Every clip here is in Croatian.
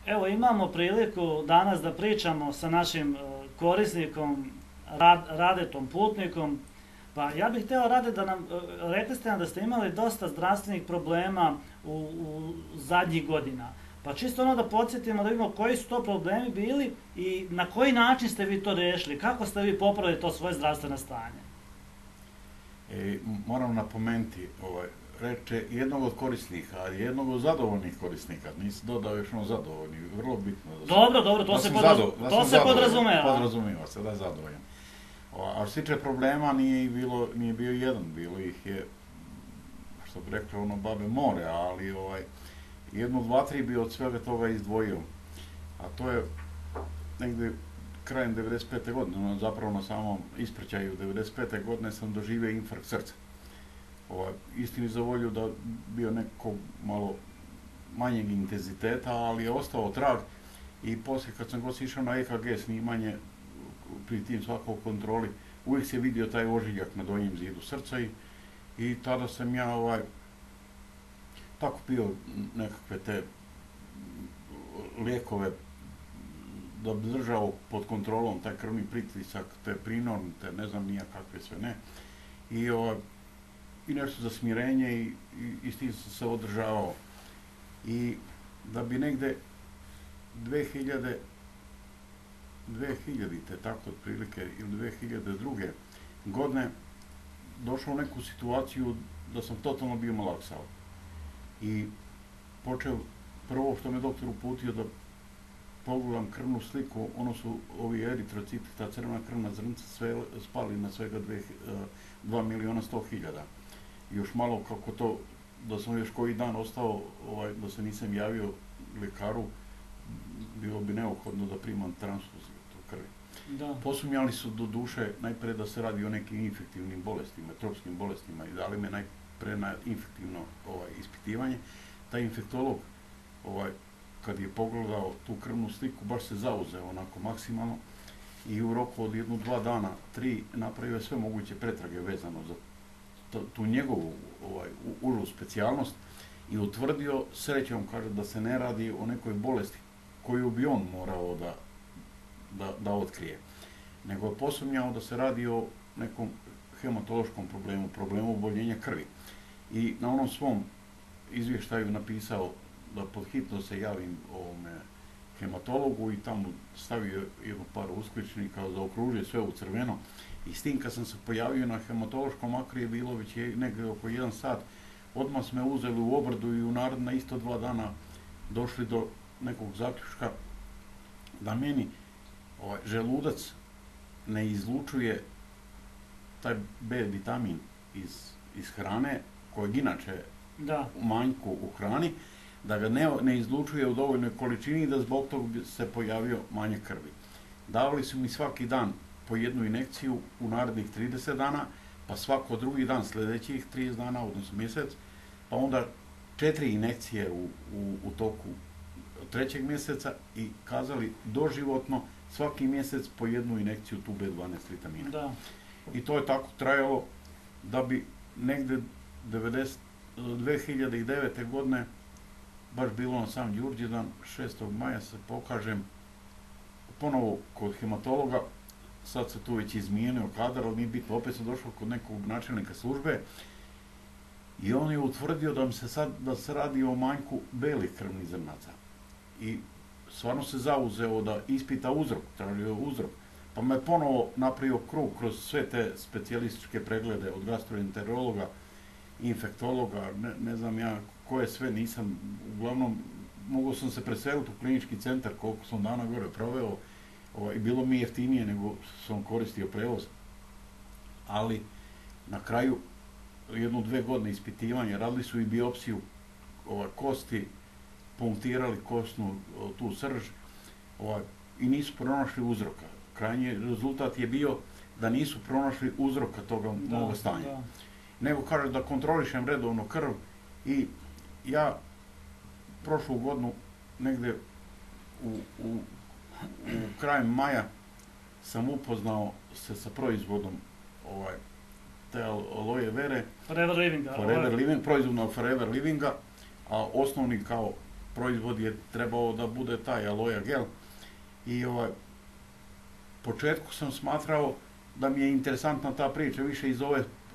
Evo imamo priliku danas da pričamo sa našim korisnikom Radetom Putnikom. Pa ja bih htio, Rade, da nam, rekli ste nam da ste imali dosta zdravstvenih problema u zadnjih godina. Pa čisto ono da podsjetimo, da vidimo koji su to problemi bili i na koji način ste vi to riješili, kako ste vi popravili to svoje zdravstveno stanje. Moram napomenuti, reče jednog od korisnika, a jednog od zadovoljnih korisnika, nisi dodao još ono zadovoljni, vrlo bitno. Dobro, to se podrazumeva. Podrazumeva se, da je zadovoljan. A što se tiče problema, nije bio jedan, bilo ih je, što bi rekli, ono babe more, ali jednu, dva, tri bi od svega toga izdvojio. A to je negdje krajem 95. godine, zapravo na samom ispraćaju 95. godine sam doživio infarkt srca. Istini za volju da bio nekog malo manjeg intenziteta, ali je ostao trag i poslije kad sam god išao na EKG snimanje, pri tim svakog kontroli, uvijek se vidio taj ožiljak na donjem zidu srca i tada sam ja tako pio nekakve te lijekove da bi držao pod kontrolom taj krvni pritisak, te prinorn, te ne znam nija kakve sve ne. I nešto za smirenje i s tim sam se održavao. I da bi negde 2000. tako otprilike, ili 2002. godine došao u neku situaciju da sam totalno bio malaksao. I počeo, prvo što me doktor uputio da pogledam krvnu sliku, ono su ovi eritrociti, ta crvena krvna zrnca, sve spali na svega 2.100.000. Još malo kako to, da sam još koji dan ostao, da se nisam javio ljekaru, bilo bi neophodno da primam transfuziju krvi. Posumnjali su do duše najpre da se radi o nekim infektivnim bolestima, tropskim bolestima i dali me najpre na infektivno ispitivanje. Taj infektolog, kad je pogledao tu krvnu sliku, baš se zauzeo onako maksimalno i u roku od 1-2 dana, 3, napravio sve moguće pretrage vezano za tu njegovu užu specijalnost i utvrdio, srećom kaže, da se ne radi o nekoj bolesti koju bi on morao da otkrije, nego je posumnjao da se radi o nekom hematološkom problemu oboljenja krvi. I na onom svom izvještaju napisao da pod hitno se javim ovome hematologu i tamo stavio jednu paru uskličnika, zaokružio sve u crveno. I s tim kad sam se pojavio na hematološkom, makar je bilo već negdje oko 1 sat, odmah smo me uzeli u obradu i u naredna isto 2 dana došli do nekog zaključka da meni želudac ne izlučuje taj B vitamin iz hrane, kojeg inače u manjku u hrani, da ga ne izlučuje u dovoljnoj količini i da zbog toga se pojavio manjak krvi. Davali su mi svaki dan po jednu injekciju u narednih 30 dana, pa svako drugi dan sljedećih 30 dana, odnosno mjesec, pa onda 4 injekcije u toku 3. mjeseca i kazali doživotno svaki mjesec po jednu injekciju tu B12 vitamina. I to je tako trajalo da bi negde 2009. godine baš bilo na sam Đurđevdan, 6. maja se pokažem ponovo kod hematologa. Sad se tu već izmijenio kadar, ali nije bitno, opet sam došao kod nekog načelnika službe i on je utvrdio da se radi o manjku belih krvnih zrnaca. I stvarno se zauzeo da ispita uzrok, tražio uzrok, pa me ponovo napravio krug kroz sve te specijalističke preglede od gastroenterologa, infektologa, ne znam ja koje sve nisam, uglavnom mogao sam se preseliti u klinički centar koliko sam dana gore proveo i bilo mi jeftinije nego sam koristio prevoz, ali na kraju 1-2 godine ispitivanja radili su i biopsiju kosti, punktirali kostnu tu srž i nisu pronašli uzroka. Krajnji rezultat je bio da nisu pronašli uzroka toga moga stanja. Nego kaže da kontrolišem redovno krv i ja prošlu godinu negde u krajem maja sam upoznao se sa proizvodom te aloe vere, Forever Livinga, proizvodom Forever Livinga, a osnovni kao proizvod je trebao da bude taj aloja gel. I početku sam smatrao da mi je interesantna ta priča više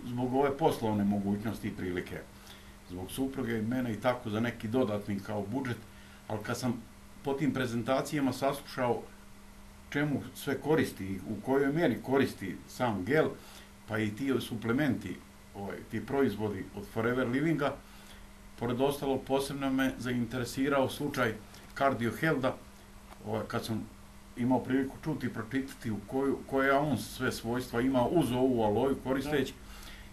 zbog ove poslovne mogućnosti i prilike. Zbog supruge i mene i tako za neki dodatni kao budžet, ali kad sam po tim prezentacijama saslušao čemu sve koristi, u kojoj mjeri koristi sam gel, pa i ti suplementi, ti proizvodi od Forever Livinga, pored ostalog posebno me zainteresirao slučaj Cardio Healtha, kad sam imao priliku čuti i pročitati koje on sve svojstva ima uz ovu aloju koristeći,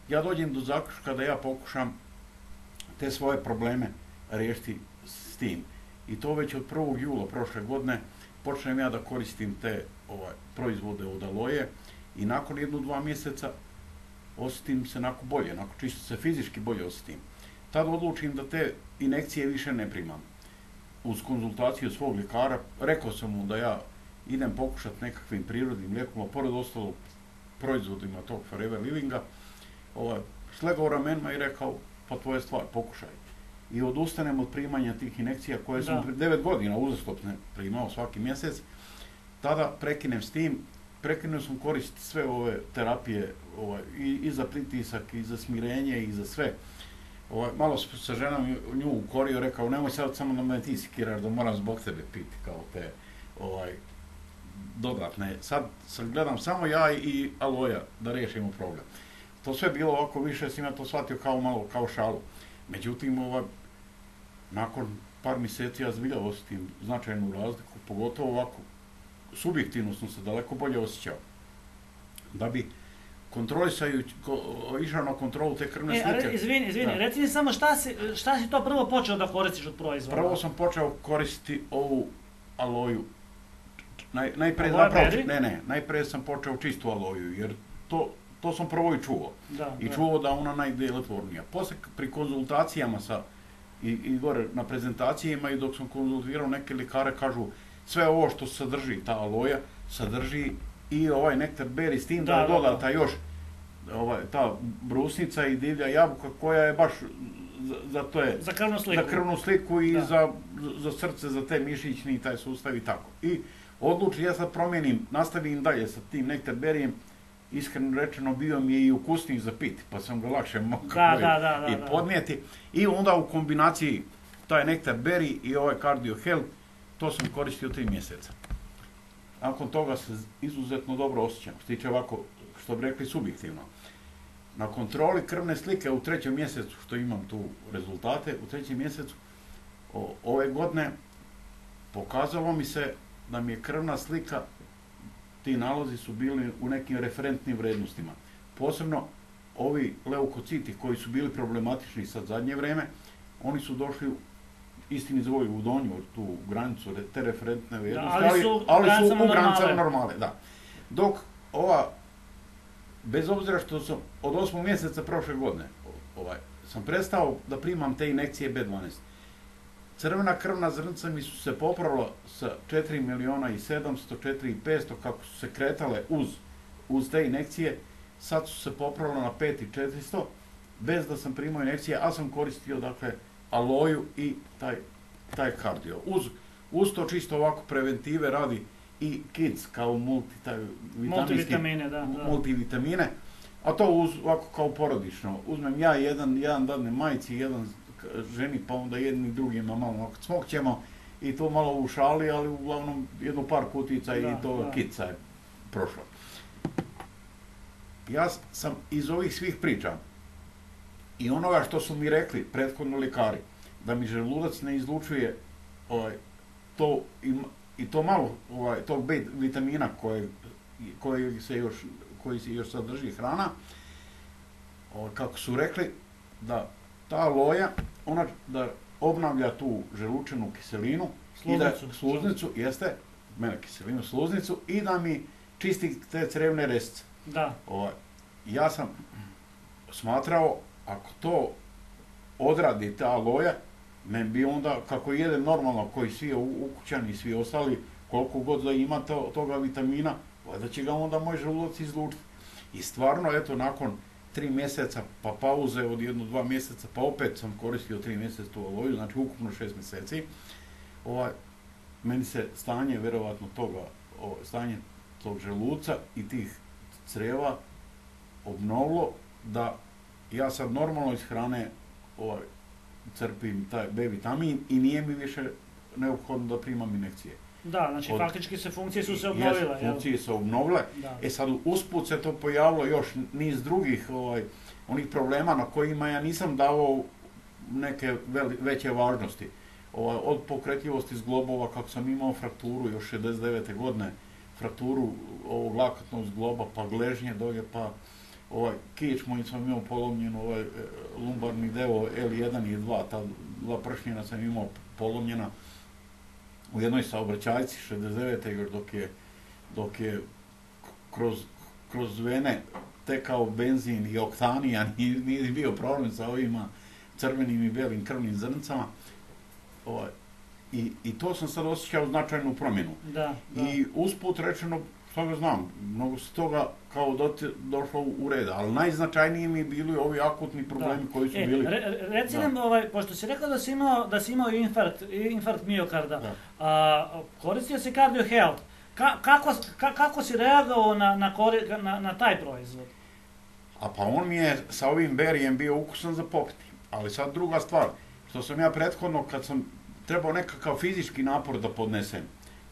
ja dođem do zaključka da ja pokušam te svoje probleme riješiti s tim. I to već od 1. jula prošle godine počnem ja da koristim te proizvode od aloje i nakon 1-2 mjeseca osjetim se onako bolje, čisto se fizički bolje osjetim. Tad odlučim da te injekcije više ne primam. Uz konzultaciju svog ljekara rekao sam mu da ja idem pokušati nekakvim prirodnim lijekom, a pored ostalog proizvodima tog Forever Livinga, slegao ramenima i rekao, pa tvoja stvar, pokušaj. I odustanem od primanja tih injekcija koje sam 9 godina uzastopne primao svaki mjesec. Tada prekinem s tim, prekinuo sam koristiti sve ove terapije i za pritisak, i za smirenje, i za sve. Malo sa ženom nju ukorio, rekao, nemoj sad samo da me ti sikiraš, da moram zbog tebe piti kao te dodatne. Sad gledam samo ja i aloja da riješimo problem. To sve bilo ovako, više sam ja to shvatio kao šalu. Međutim, nakon par mjeseci ja zbilja osjetim značajnu razliku, pogotovo ovako, subjektivno sam se daleko bolje osjećao. Da bi išao na kontrolu te krvne slike. Izvini, reci mi samo šta si to prvo počeo da koristiš od proizvoda? Prvo sam počeo koristiti ovu aloju. Najprije sam počeo čistu aloju, jer to sam prvo i čuo. I čuo da ona najdjelotvornija. Posle pri konzultacijama i gore na prezentacijama i dok sam konzultirao neke ljekare kažu sve ovo što sadrži ta aloja, sadrži i ovaj nektar beri s tim da je dodata još ta brusnica i divlja jabuka koja je baš za krvnu sliku i za srce, za te mišićni i taj sustav i tako. I odlučim, ja sad promijenim, nastavim dalje sa tim nektar berijem, iskreno rečeno bio mi je i ukusniji za piti, pa sam ga lakše mogao i podnijeti. I onda u kombinaciji taj nektar beri i ovaj Cardio Health, to sam koristio 3 mjeseca. Nakon toga se izuzetno dobro osjećam, što tiče ovako, što bi rekli, subjektivno. Na kontroli krvne slike u 3. mjesecu, što imam tu rezultate, u 3. mjesecu ove godine pokazalo mi se da mi je krvna slika, ti nalozi su bili u nekim referentnim vrednostima. Posebno ovi leukociti koji su bili problematični sad zadnje vreme, oni su došli istini zvoju u donju, tu granicu, te referentne vrijednosti, ali su u granicama normale. Dok bez obzira što sam od 8. mjeseca prošle godine sam prestao da primam te injekcije B12. Crvena krvna zrnca mi su se popravila sa 4.700.000, 4.500.000, kako su se kretale uz te injekcije, sad su se popravila na 5.400.000, bez da sam primao injekcije, a sam koristio, dakle, aloju i taj kardio. Uz to čisto ovako preventive radi i kids kao multivitamine, a to ovako kao porodično. Uzmem ja jedan dadne majci, jedan ženi, pa onda jedni drugima malo smokćemo i to malo u šali, ali uglavnom jedno par kutica i to kidsa je prošlo. Ja sam iz ovih svih priča i onoga što su mi rekli prethodno ljekari, da mi želudac ne izlučuje to malo tog B vitamina koji se još sadrži hrana, kako su rekli, da ta aloja, ona da obnavlja tu želučenu kiselinu, sluznicu, jeste, kiselinu, sluznicu, i da mi čisti te crevne resice. Ja sam smatrao, ako to odradi ta aloja, men bi onda, kako jedem normalno, koji svi ukućani i svi ostali, koliko god da ima toga vitamina, da će ga onda moj želudac izlučiti. I stvarno, eto, nakon 3 mjeseca, pa pauze od 1-2 mjeseca, pa opet sam koristio 3 mjeseca tu aloju, znači ukupno 6 mjeseci. meni se stanje, verovatno stanje tog želuca i tih creva obnovilo da ja sad normalno iz hrane crpim taj B vitamin i nije mi više neophodno da primam injekcije. Da, znači faktički funkcije su se obnovile. Funkcije su obnovile. Sad usput se to pojavilo još niz drugih onih problema na kojima ja nisam davao neke veće važnosti. Od pokretljivosti zglobova, kako sam imao frakturu još 69. godine, frakturu ovog lakatnog zgloba, pa gležnje dolje, pa kičmu sam imao polomljen, lumbarni deo L1 i 2, ta dva pršnjena sam imao polomljena u jednoj saobraćajci 69. još dok je kroz vene tekao benzin i oktani, a nije bio problem sa ovima crvenim i belim krvnim zrncama. I to sam sad osjećao značajnu promjenu. I usput rečeno, što ga znam, mnogo se toga kao došlo u red, ali najznačajniji mi bili ovi akutni problemi koji su bili. Reci nam, pošto si rekao da si imao infarkt miokarda, koristio si Cardio Health, kako si reagovao na taj proizvod? Pa on mi je sa ovim berijem bio ukusan za popiti, ali sad druga stvar, što sam ja prethodno kad sam trebao nekakav fizički napor da podnesem,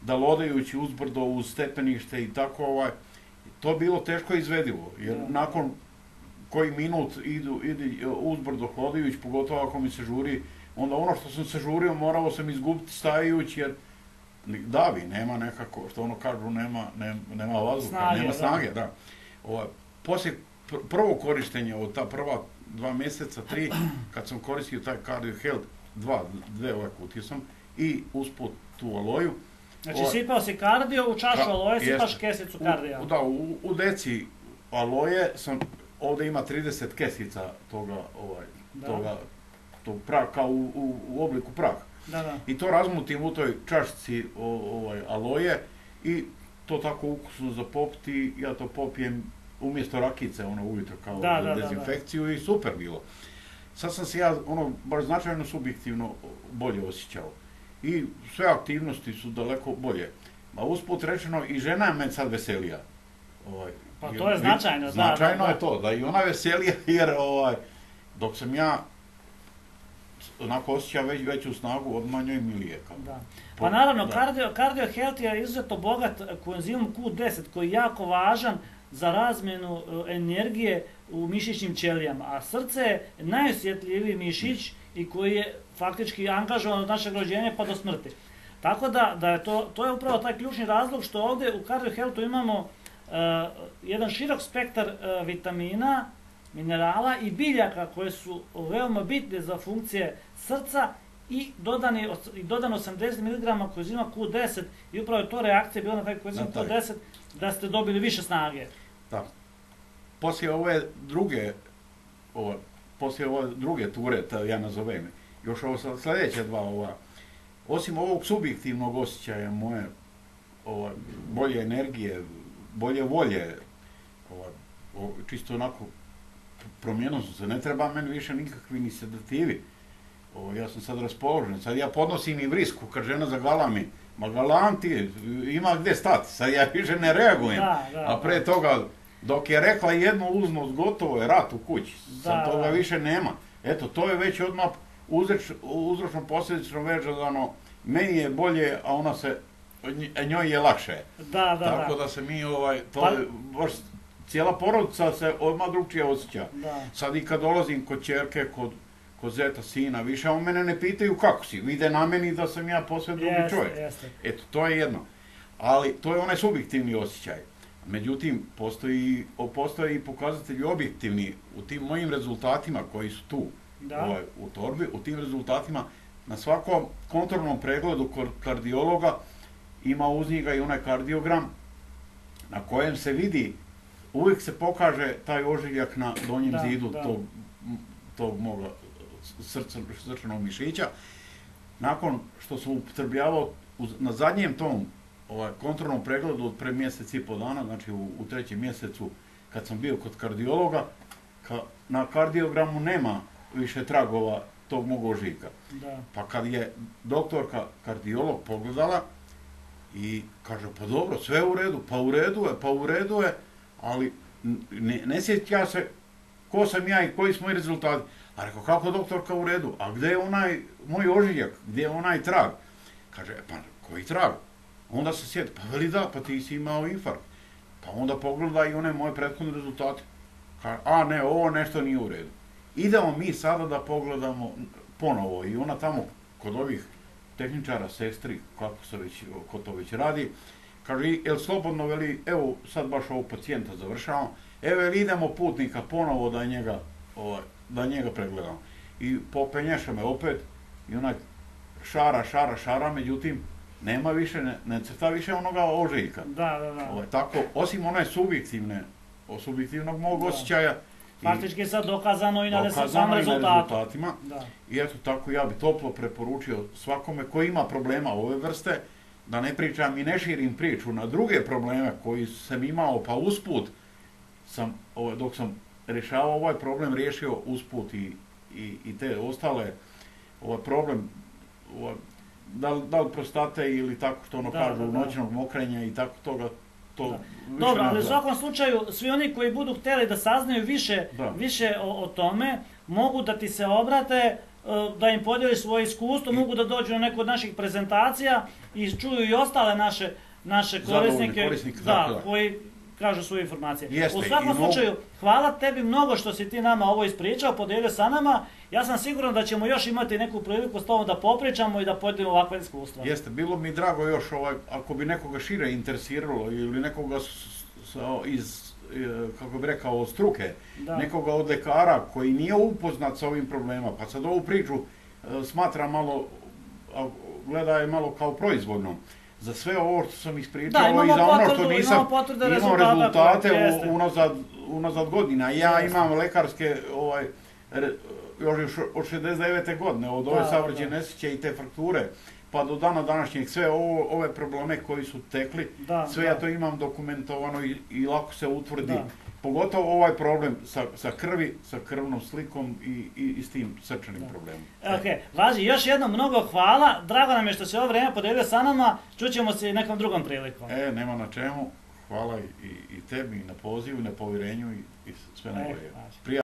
da lodajući uzbrdo uz stepenište i tako, to bilo teško izvedivo, jer nakon koji minut idu uzbrdo hodajući, pogotovo ako mi se žuri, onda ono što sam se žurio morao sam izgubiti stajajući, jer davi, nema nekako, što ono kažu, nema vazduha, nema snage, da. Poslije prvo korištenje od ta prva 2 mjeseca, 3, kad sam koristio taj Cardio Health, dve ove kutije sam i usput tu aloju. Znači sipao si kardio, u čašu aloje sipaš kesicu kardija. Da, u deci aloje sam, ovdje ima 30 kesica toga praka u obliku praka. I to razmutim u toj čašici aloje i to tako ukusno za popiti, ja to popijem umjesto rakice ujutro kao dezinfekciju i super bilo. Sad sam se ja baš značajno subjektivno bolje osjećao. I sve aktivnosti su daleko bolje. A usput rečeno i žena me sad veselija. Pa to je značajno. Značajno je to, da i ona veselija jer dok sam ja onako osjećao veću snagu, odmah njoj milije. Pa naravno, Cardio Health je izuzetno bogat koenzimom Q10 koji je jako važan za razmjenu energije u mišićnim ćelijama, a srce je najosjetljiviji mišić i koji je faktički angažovan od našeg rođenja pa do smrti. Tako da to je upravo taj ključni razlog što ovdje u Cardio Healthu imamo jedan širok spektar vitamina, minerala i biljaka koje su veoma bitne za funkcije srca i dodano 80 mg koenzima Q10 i upravo je to reakcija bila na taj koenzim Q10 da ste dobili više snage. Da. Poslije ove druge ture, ja nazovem, još ovo sljedeća dva, osim ovog subjektivnog osjećaja moje bolje energije, bolje volje, čisto onako promijenilo su se, ne treba meni više nikakvi ni sedativi. Ja sam sad raspoložen, sad ja podnosim i vrisku kad žena zagalami, ma galam ti, ima gdje stati, sad ja više ne reagujem, a pre toga dok je rekla jednu uznost, gotovo je rat u kući, sad toga više nema. Eto, to je već odmah uzročno posljedično vezano, meni je bolje, a ona se, njoj je lakše. Tako da se mi, baš cijela porodica se odmah drugčije osjeća. Sad i kad dolazim kod ćerke, kod zeta, sina, više on mene ne pitaju kako si, vide na meni da sam ja posve drugi čovjek. Eto, to je jedno. Ali to je onaj subjektivni osjećaj. Međutim, postoje i pokazatelji objektivni u tim mojim rezultatima koji su tu u torbi, u tim rezultatima na svakom kontrolnom pregledu kod kardiologa ima uz njega i onaj kardiogram na kojem se vidi, uvijek se pokaže taj ožiljak na donjem zidu tog moga srčanog mišića. Nakon što sam upotrebljavao na zadnjem tom kontrolnom pregledu od pre mjesec i pol dana, znači u 3. mjesecu kad sam bio kod kardiologa, na kardiogramu nema više tragova tog mog ožiljka. Da. Pa kad je doktorka kardiolog pogledala i kaže, pa dobro, sve u redu, pa u redu je, ali ne sjeća se ko sam ja i koji su moji rezultati. A rekao, kako doktorka u redu? A gdje je onaj moj ožiljak? Gdje je onaj trag? Kaže, pa koji trag? Onda se sjeti, pa veli da, pa ti si imao infarkt. Pa onda pogleda i one moje prethodne rezultate. Kaže, a ne, ovo nešto nije u redu. Idemo mi sada da pogledamo ponovo i ona tamo kod ovih tehničara, sestri, ko to već radi, kaže, jel slobodno, veli, evo sad baš ovog pacijenta završavamo, evo jel idemo putnika ponovo da njega pregledamo. I popenješa me opet i onaj šara, međutim, nema više, ne crta više onoga ožiljka. Da. Tako, osim one subjektivnog mog osjećaja. Faktički sad dokazano i na samom rezultatima. I eto tako ja bi toplo preporučio svakome koji ima problema ove vrste, da ne pričam i ne širim priču na druge probleme koji sam imao, pa usput sam, dok sam rješavao ovaj problem, riješio usput i te ostale problem, da li prostate ili tako što ono kažu, noćnog mokrenja i tako toga. Dobro, ali u svakom slučaju, svi oni koji budu htjeli da saznaju više o tome, mogu da ti se obrate, da im podijeliš svoje iskustvo, mogu da dođu na neku od naših prezentacija i čuju i ostale naše korisnike koji kažu svoje informacije. U svakom slučaju, hvala tebi mnogo što si ti nama ovo ispričao, podijelio sa nama. Ja sam siguran da ćemo još imati neku priliku s tobom da popričamo i da podijelimo ovakve iskustva. Jeste, bilo mi drago još, ako bi nekoga šire interesiralo ili nekoga iz, kako bi rekao, od struke, nekoga od lekara koji nije upoznat sa ovim problemima, pa sad ovu priču smatra malo, gleda je malo kao proizvodno. Za sve ovo što sam ispričao i za ono što nisam imao rezultate unazad godina. Ja imam lekarske, još od 69. godine, od ove saobraćajne nesreće i te frakture, pa do dana današnjeg, sve ove probleme koji su tekli, sve ja to imam dokumentovano i lako se utvrdi. Pogotovo ovaj problem sa krvi, sa krvnom slikom i s tim srčanim problemom. Važi, još jednom mnogo hvala, drago nam je što se ovo vrijeme podijelio sa nama, čućemo se i nekom drugom prilikom. Nema na čemu, hvala i tebi, i na pozivu, i na povjerenju i sve najbolje.